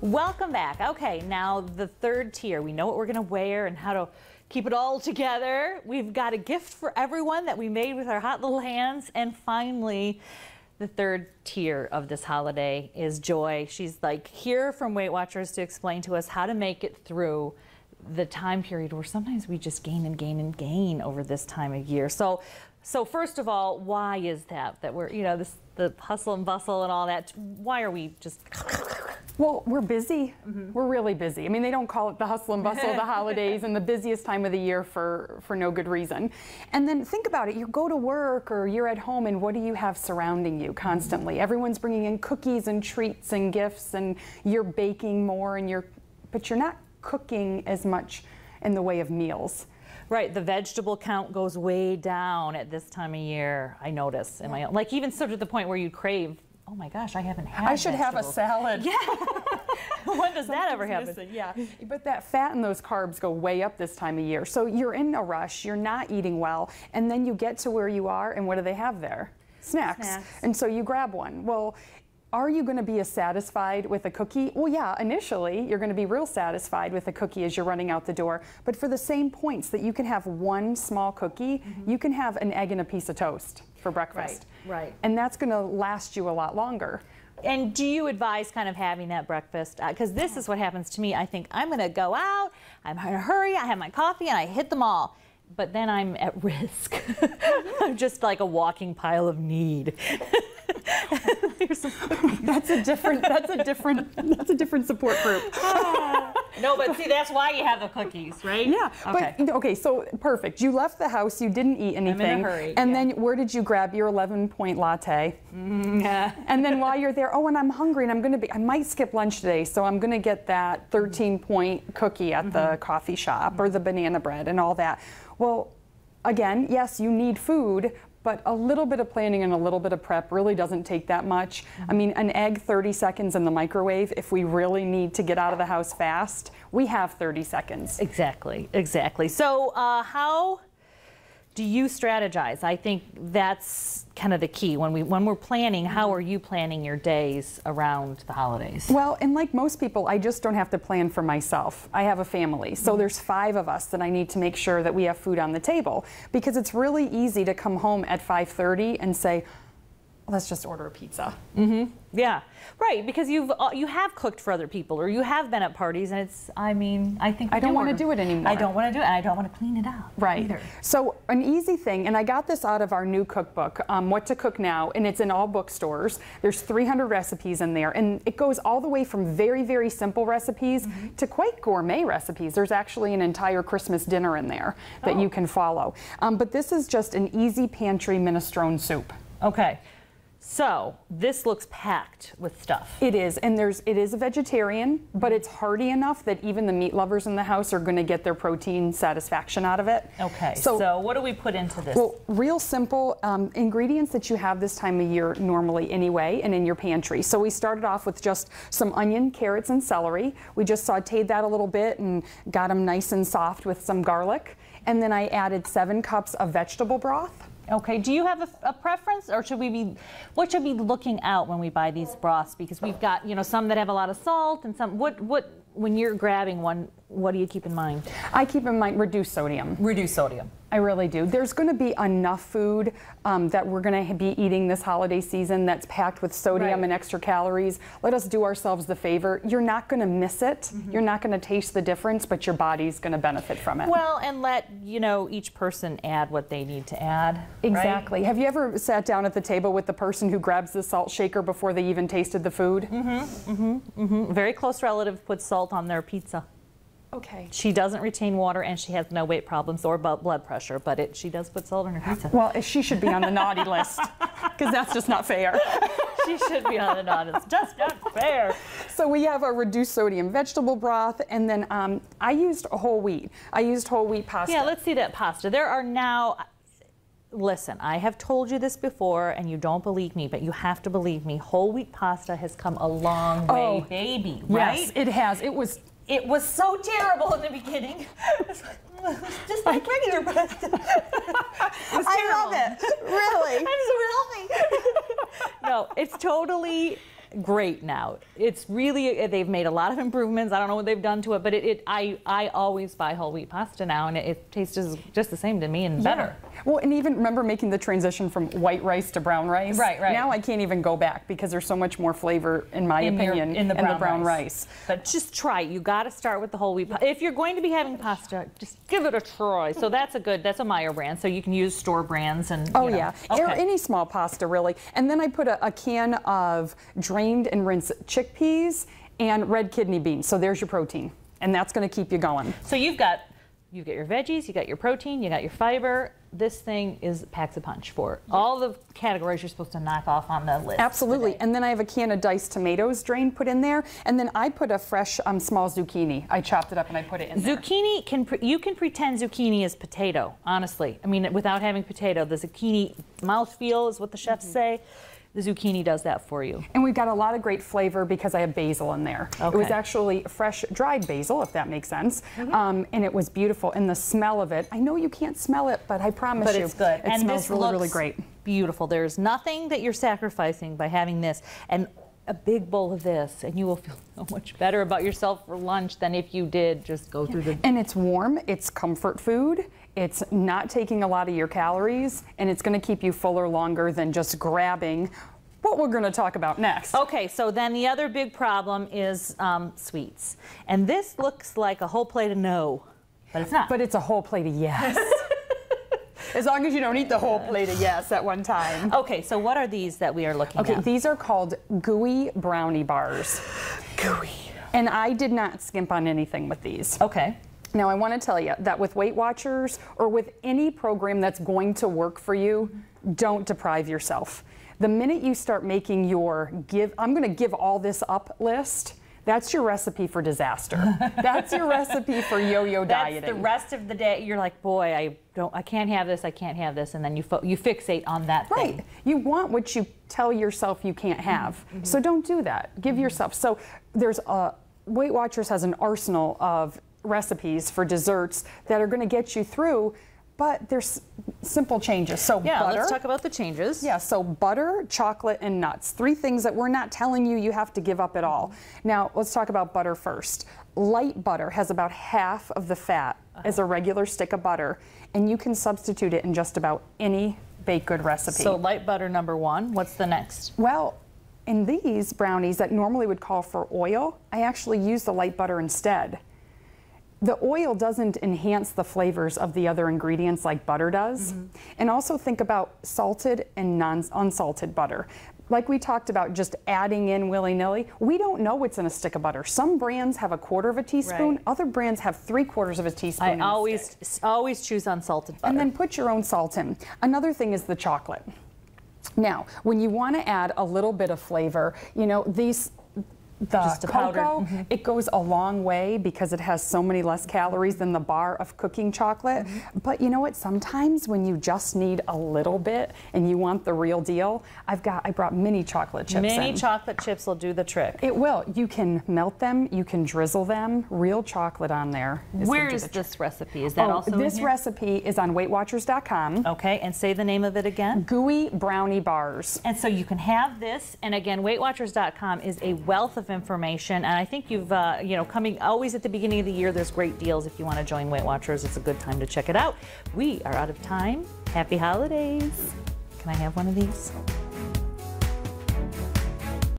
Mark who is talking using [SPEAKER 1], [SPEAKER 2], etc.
[SPEAKER 1] Welcome back. Okay, now the third tier. We know what we're going to wear and how to keep it all together. We've got a gift for everyone that we made with our hot little hands. And finally, the third tier of this holiday is Joy. She's like here from Weight Watchers to explain to us how to make it through the time period where sometimes we just gain and gain and gain over this time of year. So first of all, why is that we're, the hustle and bustle and all that? Why are we just...
[SPEAKER 2] Well, we're busy. We're really busy. I mean, they don't call it the hustle and bustle of the holidays and the busiest time of the year for no good reason. And then think about it. You go to work or you're at home and what do you have surrounding you constantly? Everyone's bringing in cookies and treats and gifts and you're baking more but you're not cooking as much in the way of meals.
[SPEAKER 1] Right, the vegetable count goes way down at this time of year, I notice. Yeah. Like even so to the point where you crave, oh my gosh, I haven't had
[SPEAKER 2] I should vegetables. Have a salad.
[SPEAKER 1] Yeah. When does that ever happen?
[SPEAKER 2] Missing. Yeah. But that fat and those carbs go way up this time of year. So you're in a rush, you're not eating well, and then you get to where you are, and what do they have there? Snacks. And so you grab one. Well, are you going to be as satisfied with a cookie? Well, yeah, initially you're going to be real satisfied with a cookie as you're running out the door. But for the same points that you can have one small cookie, you can have an egg and a piece of toast for breakfast.
[SPEAKER 1] Right.
[SPEAKER 2] And that's going to last you a lot longer.
[SPEAKER 1] And do you advise kind of having that breakfast? Because this is what happens to me. I think I'm going to go out, I'm in a hurry, I have my coffee, and I hit them all. But then I'm at risk. I'm just like a walking pile of need.
[SPEAKER 2] That's a different support group.
[SPEAKER 1] No, but see, that's why you have the cookies, right?
[SPEAKER 2] Yeah.
[SPEAKER 1] Okay.
[SPEAKER 2] But okay, so perfect. You left the house, you didn't eat anything.
[SPEAKER 1] I'm in a hurry.
[SPEAKER 2] And then where did you grab your 11-point latte?
[SPEAKER 1] Yeah.
[SPEAKER 2] And then while you're there, oh, and I'm hungry and I might skip lunch today, so I'm gonna get that 13-point cookie at the coffee shop or the banana bread and all that. Well, again, yes, you need food, but a little bit of planning and a little bit of prep really doesn't take that much. I mean, an egg 30 seconds in the microwave, if we really need to get out of the house fast, we have 30 seconds.
[SPEAKER 1] Exactly. So how do you strategize? I think that's kind of the key. When we're planning, how are you planning your days around the holidays?
[SPEAKER 2] Well, and like most people, I just don't have to plan for myself. I have a family, so there's 5 of us that I need to make sure that we have food on the table, because it's really easy to come home at 5:30 and say, let's just order a pizza.
[SPEAKER 1] Yeah, right, because you have cooked for other people or you have been at parties, and I think
[SPEAKER 2] I don't want to do it anymore.
[SPEAKER 1] I don't want to do it, and I don't want to clean it out.
[SPEAKER 2] Right.
[SPEAKER 1] Either.
[SPEAKER 2] So an easy thing, and I got this out of our new cookbook, What to Cook Now, and it's in all bookstores. There's 300 recipes in there, and it goes all the way from very, very simple recipes to quite gourmet recipes. There's actually an entire Christmas dinner in there that you can follow. But this is just an easy pantry minestrone soup.
[SPEAKER 1] Okay. So this looks packed with stuff.
[SPEAKER 2] It is, and it is a vegetarian, but it's hearty enough that even the meat lovers in the house are going to get their protein satisfaction out of it.
[SPEAKER 1] Okay, so what do we put into this?
[SPEAKER 2] Well, real simple ingredients that you have this time of year normally anyway and in your pantry. So we started off with just some onion, carrots, and celery. We just sauteed that a little bit and got them nice and soft with some garlic. And then I added 7 cups of vegetable broth.
[SPEAKER 1] Okay, do you have a preference, or what should we be looking out when we buy these broths? Because we've got, some that have a lot of salt and some, when you're grabbing one, what do you keep in mind?
[SPEAKER 2] I keep in mind reduced sodium.
[SPEAKER 1] Reduced sodium.
[SPEAKER 2] I really do. There's going to be enough food that we're going to be eating this holiday season that's packed with sodium and extra calories. Let us do ourselves the favor. You're not going to miss it. You're not going to taste the difference, but your body's going to benefit from it.
[SPEAKER 1] Well, and let each person add what they need to add.
[SPEAKER 2] Exactly.
[SPEAKER 1] Right?
[SPEAKER 2] Have you ever sat down at the table with the person who grabs the salt shaker before they even tasted the food?
[SPEAKER 1] Very close relative puts salt on their pizza.
[SPEAKER 2] Okay.
[SPEAKER 1] She doesn't retain water, and she has no weight problems or blood pressure, but she does put salt on her pizza.
[SPEAKER 2] Well, she should be on the naughty list, because that's just not fair.
[SPEAKER 1] She should be on the naughty list. Just not fair.
[SPEAKER 2] So we have a reduced sodium vegetable broth, and then I used whole wheat. I used whole wheat pasta.
[SPEAKER 1] Yeah, let's see that pasta. There are now... Listen, I have told you this before, and you don't believe me, but you have to believe me. Whole wheat pasta has come a long way, baby, right?
[SPEAKER 2] Yes, it has.
[SPEAKER 1] It was so terrible in the beginning. Just like regular pasta.
[SPEAKER 3] I love it. Really.
[SPEAKER 1] I'm so healthy. No, it's totally great now. It's really, they've made a lot of improvements. I don't know what they've done to it, but I always buy whole wheat pasta now, and it tastes just the same to me and better.
[SPEAKER 2] Well, and even remember making the transition from white rice to brown rice?
[SPEAKER 1] Right.
[SPEAKER 2] Now I can't even go back because there's so much more flavor, in my opinion,
[SPEAKER 1] in the brown
[SPEAKER 2] rice.
[SPEAKER 1] But just try it. You got to start with the whole wheat. If you're going to be having pasta, just give it a try. So that's a Meyer brand. So you can use store brands and.
[SPEAKER 2] Oh yeah, or any small pasta really. And then I put a can of drained and rinsed chickpeas and red kidney beans. So there's your protein, and that's going to keep you going.
[SPEAKER 1] So you've got your veggies, you got your protein, you got your fiber. This thing packs a punch for all the categories you're supposed to knock off on the list.
[SPEAKER 2] Absolutely.
[SPEAKER 1] today.
[SPEAKER 2] And then I have a can of diced tomatoes drained put in there, and then I put a fresh small zucchini. I chopped it up and I put it in there.
[SPEAKER 1] Zucchini you can pretend zucchini is potato. Honestly, I mean, without having potato, the zucchini mouthfeel is what the chefs say. The zucchini does that for you.
[SPEAKER 2] And we've got a lot of great flavor because I have basil in there.
[SPEAKER 1] Okay.
[SPEAKER 2] It was actually fresh dried basil, if that makes sense. And it was beautiful. And the smell of it, I know you can't smell it, but I promise you,
[SPEAKER 1] it's good.
[SPEAKER 2] It smells really great.
[SPEAKER 1] Beautiful. There's nothing that you're sacrificing by having this. And a big bowl of this, and you will feel so much better about yourself for lunch than if you did just go through the...
[SPEAKER 2] And it's warm, it's comfort food, it's not taking a lot of your calories, and it's going to keep you fuller longer than just grabbing what we're going to talk about next.
[SPEAKER 1] Okay, so then the other big problem is sweets. And this looks like a whole plate of no, but it's not.
[SPEAKER 2] But it's a whole plate of yes. As long as you don't eat the whole plate of yes at one time.
[SPEAKER 1] Okay, so what are these that we are looking at?
[SPEAKER 2] Okay, these are called gooey brownie bars.
[SPEAKER 1] Gooey.
[SPEAKER 2] And I did not skimp on anything with these.
[SPEAKER 1] Okay.
[SPEAKER 2] Now I want to tell you that with Weight Watchers or with any program that's going to work for you, don't deprive yourself. The minute you start making your I'm going to give all this up list, that's your recipe for disaster. That's your recipe for yo-yo dieting.
[SPEAKER 1] That's the rest of the day. You're like, boy, I can't have this, and then you fixate on that thing.
[SPEAKER 2] Right. You want what you tell yourself you can't have. So don't do that. Give yourself. So there's Weight Watchers has an arsenal of recipes for desserts that are going to get you through, but there's simple changes. So butter,
[SPEAKER 1] let's talk about the changes.
[SPEAKER 2] Yeah, so butter, chocolate, and nuts. 3 things that we're not telling you have to give up at all. Now, let's talk about butter first. Light butter has about half of the fat as a regular stick of butter, and you can substitute it in just about any baked good recipe.
[SPEAKER 1] So light butter number 1. What's the next?
[SPEAKER 2] Well, in these brownies that normally would call for oil, I actually use the light butter instead. The oil doesn't enhance the flavors of the other ingredients like butter does. And also think about salted and unsalted butter. Like we talked about, just adding in willy-nilly, we don't know what's in a stick of butter. Some brands have 1/4 of a teaspoon, other brands have 3/4 of a teaspoon.
[SPEAKER 1] I always choose unsalted butter.
[SPEAKER 2] And then put your own salt in. Another thing is the chocolate. Now, when you want to add a little bit of flavor, you know, the cocoa, it goes a long way because it has so many less calories than the bar of cooking chocolate. But you know what? Sometimes when you just need a little bit and you want the real deal, I brought mini chocolate chips in.
[SPEAKER 1] Mini chocolate chips will do the trick.
[SPEAKER 2] It will. You can melt them, you can drizzle them, real chocolate on there.
[SPEAKER 1] Where is this recipe? Is that also in
[SPEAKER 2] this
[SPEAKER 1] here?
[SPEAKER 2] recipe is on WeightWatchers.com.
[SPEAKER 1] Okay, and say the name of it again.
[SPEAKER 2] Gooey brownie bars.
[SPEAKER 1] And so you can have this, and again, WeightWatchers.com is a wealth of information, and I think you've, coming always at the beginning of the year, there's great deals if you want to join Weight Watchers. It's a good time to check it out. We are out of time. Happy holidays. Can I have one of these?